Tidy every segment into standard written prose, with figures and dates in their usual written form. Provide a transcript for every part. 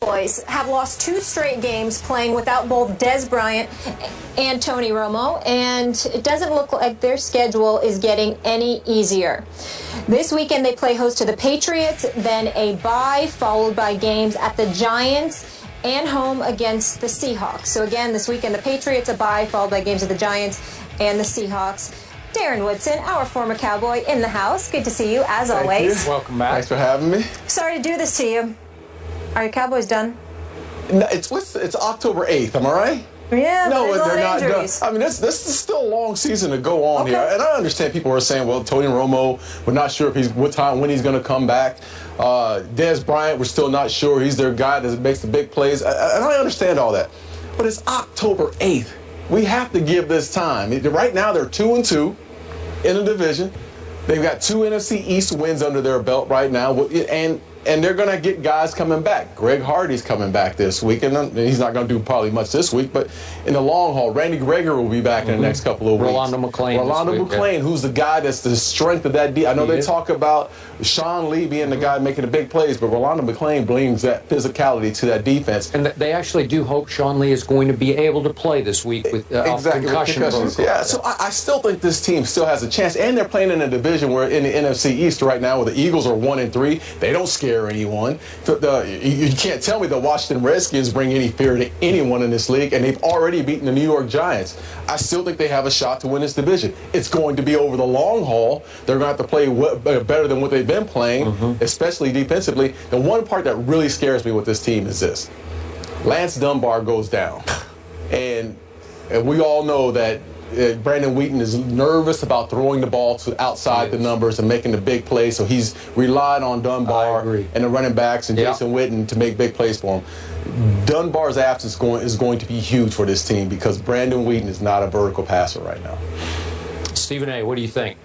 Cowboys have lost 2 straight games playing without both Dez Bryant and Tony Romo, and it doesn't look like their schedule is getting any easier. This weekend they play host to the Patriots, then a bye followed by games at the Giants and home against the Seahawks. So again, this weekend the Patriots, a bye followed by games at the Giants and the Seahawks. Darren Woodson, our former Cowboy, in the house. Good to see you, as always. Welcome back. Thanks for having me. Sorry to do this to you. Are your Cowboys done? No, it's October 8th, am I right? Yeah, no, they're not done. injuries. I mean, this is still a long season to go on here, and I understand people are saying, well, Tony Romo, we're not sure if when he's going to come back. Dez Bryant, we're still not sure. He's their guy that makes the big plays, and I understand all that. But it's October 8th. We have to give this time. Right now, they're 2-2 in the division. They've got 2 NFC East wins under their belt right now, and they're going to get guys coming back. Greg Hardy's coming back this week, and he's not going to do probably much this week, but in the long haul, Randy Gregory will be back in the next couple of weeks. Rolando McClain, who's the guy that's the strength of that D. I know they talk about Sean Lee being the guy making the big plays, but Rolando McClain brings that physicality to that defense. And they actually do hope Sean Lee is going to be able to play this week with concussions. Yeah, so I still think this team still has a chance, and they're playing in a division where in the NFC East right now where the Eagles are 1-3. They don't scare anyone. You can't tell me the Washington Redskins bring any fear to anyone in this league, and they've already beaten the New York Giants. I still think they have a shot to win this division. It's going to be over the long haul. They're going to have to play better than what they've been playing, especially defensively. The one part that really scares me with this team is this. Lance Dunbar goes down, and we all know that Brandon Wheaton is nervous about throwing the ball to outside the numbers and making the big plays, so he's relied on Dunbar and the running backs and Jason Witten to make big plays for him. Dunbar's absence is going to be huge for this team because Brandon Wheaton is not a vertical passer right now. Stephen A., what do you think?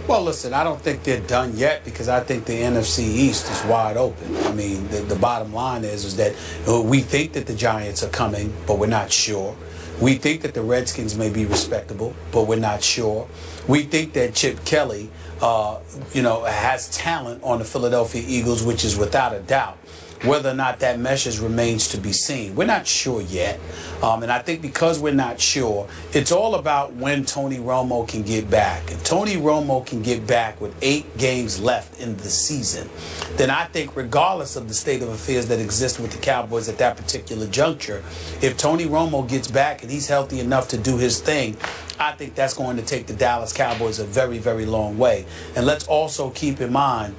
Well, listen, I don't think they're done yet because I think the NFC East is wide open. I mean, the bottom line is that we think that the Giants are coming, but we're not sure. We think that the Redskins may be respectable, but we're not sure. We think that Chip Kelly, has talent on the Philadelphia Eagles, which is without a doubt. Whether or not that meshes remains to be seen. We're not sure yet. And I think because we're not sure, it's all about when Tony Romo can get back. If Tony Romo can get back with 8 games left in the season, then I think regardless of the state of affairs that exist with the Cowboys at that particular juncture, if Tony Romo gets back and he's healthy enough to do his thing, I think that's going to take the Dallas Cowboys a very, very long way. And let's also keep in mind,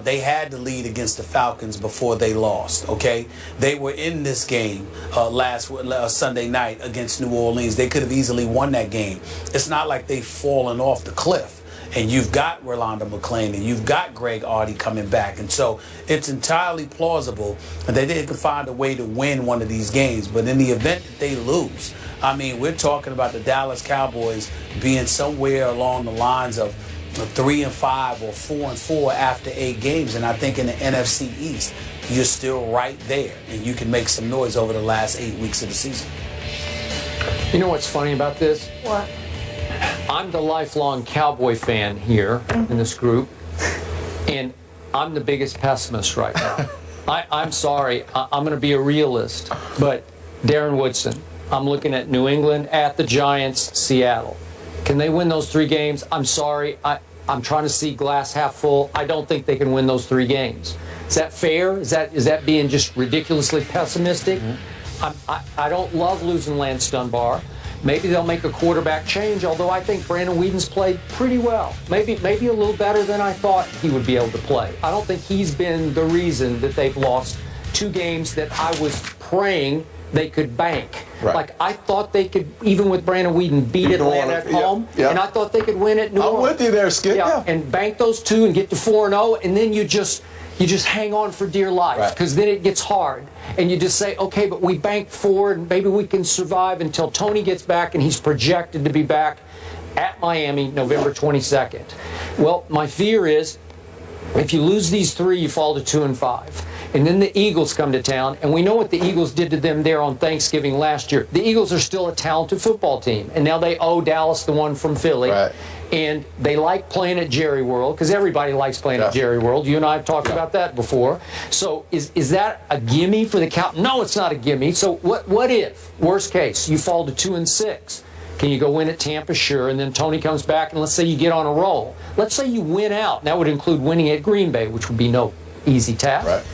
they had the lead against the Falcons before they lost, okay? They were in this game last Sunday night against New Orleans. They could have easily won that game. It's not like they've fallen off the cliff. And you've got Rolando McClain and you've got Greg Hardy coming back. And so it's entirely plausible that they can find a way to win one of these games. But in the event that they lose, I mean, we're talking about the Dallas Cowboys being somewhere along the lines of 3-5 or 4-4 after 8 games. And I think in the NFC East, you're still right there. And you can make some noise over the last 8 weeks of the season. You know what's funny about this? What? I'm the lifelong Cowboy fan here in this group, and I'm the biggest pessimist right now. I'm sorry. I'm going to be a realist, but Darren Woodson, I'm looking at New England, at the Giants, Seattle. Can they win those 3 games? I'm sorry. I'm trying to see glass half full. I don't think they can win those 3 games. Is that fair? Is that being just ridiculously pessimistic? I don't love losing Lance Dunbar. Maybe they'll make a quarterback change, although I think Brandon Whedon's played pretty well. Maybe a little better than I thought he would be able to play. I don't think he's been the reason that they've lost 2 games that I was praying they could bank. Right. Like, I thought they could, even with Brandon Whedon, beat Atlanta at home, and I thought they could win at New Orleans. I'm with you there, Skip. Yeah. And bank those 2 and get to 4-0, and then you just hang on for dear life, because then it gets hard. And you just say, okay, but we banked 4, and maybe we can survive until Tony gets back, and he's projected to be back at Miami November 22nd. Well, my fear is if you lose these 3, you fall to 2-5. And then the Eagles come to town, and we know what the Eagles did to them there on Thanksgiving last year. The Eagles are still a talented football team, and now they owe Dallas the one from Philly. and they like playing at Jerry World because everybody likes playing at Jerry World. You and I have talked about that before. So is that a gimme for the Cowboys? No, it's not a gimme. So what if, worst case, you fall to 2-6? Can you go win at Tampa? Sure. And then Tony comes back, and let's say you get on a roll. Let's say you win out. And that would include winning at Green Bay, which would be no easy task. Right.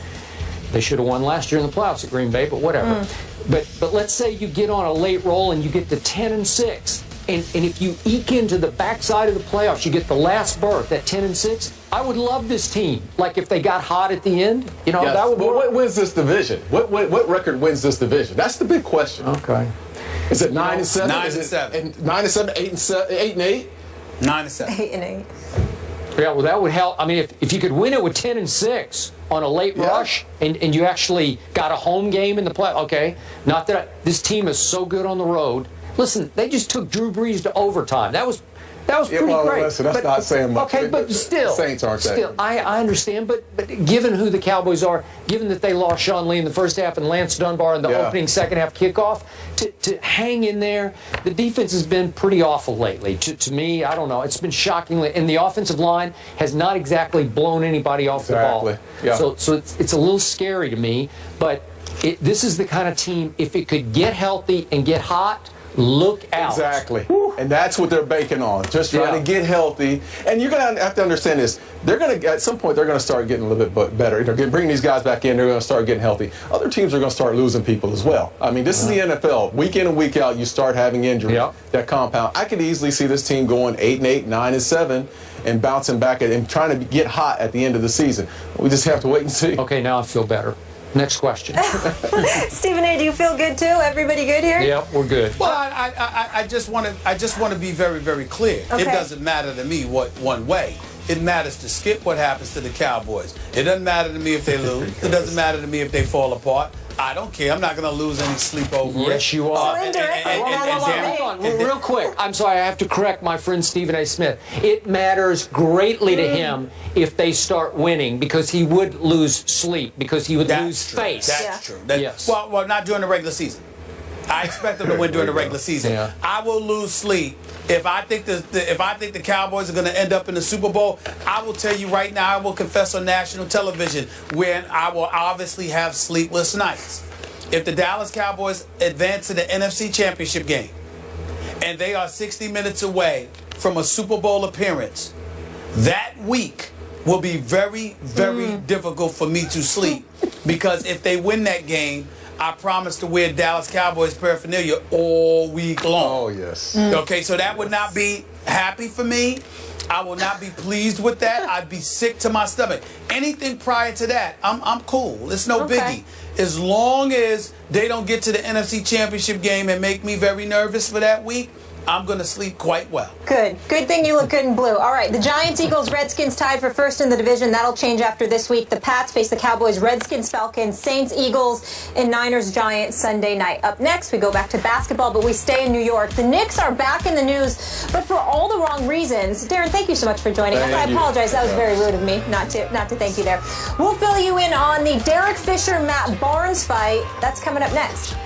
They should have won last year in the playoffs at Green Bay, but whatever. But let's say you get on a late roll and you get to 10-6. And if you eke into the backside of the playoffs, you get the last berth at 10-6. I would love this team. Like if they got hot at the end, you know, that would. What wins this division? What record wins this division? That's the big question. Okay. Is it 9-7? 9-7. 9-7, 8-8? 9-7. 8-8. Yeah, well, that would help. I mean, if you could win it with 10-6 on a late rush, and you actually got a home game in the play. Okay, not that this team is so good on the road. Listen, they just took Drew Brees to overtime. That was pretty great. Listen, that's not saying much. Okay, but still, Saints aren't still. I understand, but given who the Cowboys are, given that they lost Sean Lee in the first half and Lance Dunbar in the opening second half kickoff, to hang in there, the defense has been pretty awful lately. To me, I don't know. It's been shockingly, and the offensive line has not exactly blown anybody off the ball. Yeah. So it's a little scary to me, but this is the kind of team, if it could get healthy and get hot, look out. Exactly. Whew. And that's what they're banking on. Just trying to get healthy. And you're going to have to understand this. They're going to, at some point, they're going to start getting a little bit better. They're bringing these guys back in. They're going to start getting healthy. Other teams are going to start losing people as well. I mean, this is the NFL. Week in and week out, you start having injuries that compound. I could easily see this team going 8-8, 9-7, and bouncing back and trying to get hot at the end of the season. We just have to wait and see. Okay, now I feel better. Next question. Stephen A., do you feel good too? Everybody good here? Yep, we're good. Well, I just want to be very, very clear. Okay. It doesn't matter to me what one way. It matters to Skip what happens to the Cowboys. It doesn't matter to me if they lose. It doesn't matter to me if they fall apart. I don't care. I'm not going to lose any sleep over it. Yes, you are. Hold on. Real quick. I'm sorry. I have to correct my friend Stephen A. Smith. It matters greatly to him if they start winning because he would lose sleep, because he would lose face. That's true. Yes. Well, not during the regular season. I expect them to win during the regular season. Yeah. I will lose sleep if I think the Cowboys are going to end up in the Super Bowl. I will tell you right now, I will confess on national television when I will obviously have sleepless nights. If the Dallas Cowboys advance to the NFC Championship game and they are 60 minutes away from a Super Bowl appearance, that week will be very, very difficult for me to sleep, because if they win that game, I promise to wear Dallas Cowboys paraphernalia all week long. Oh, yes. Okay, so that would not be happy for me. I will not be pleased with that. I'd be sick to my stomach. Anything prior to that, I'm cool. It's no biggie. As long as they don't get to the NFC Championship game and make me very nervous for that week, I'm going to sleep quite well. Good. Good thing you look good in blue. All right, the Giants, Eagles, Redskins tied for first in the division. That'll change after this week. The Pats face the Cowboys, Redskins, Falcons, Saints, Eagles, and Niners, Giants Sunday night. Up next, we go back to basketball, but we stay in New York. The Knicks are back in the news, but for all the wrong reasons. Darren, thank you so much for joining us. I apologize. That was very rude of me not to thank you there. We'll fill you in on the Derek Fisher-Matt Barnes fight. That's coming up next.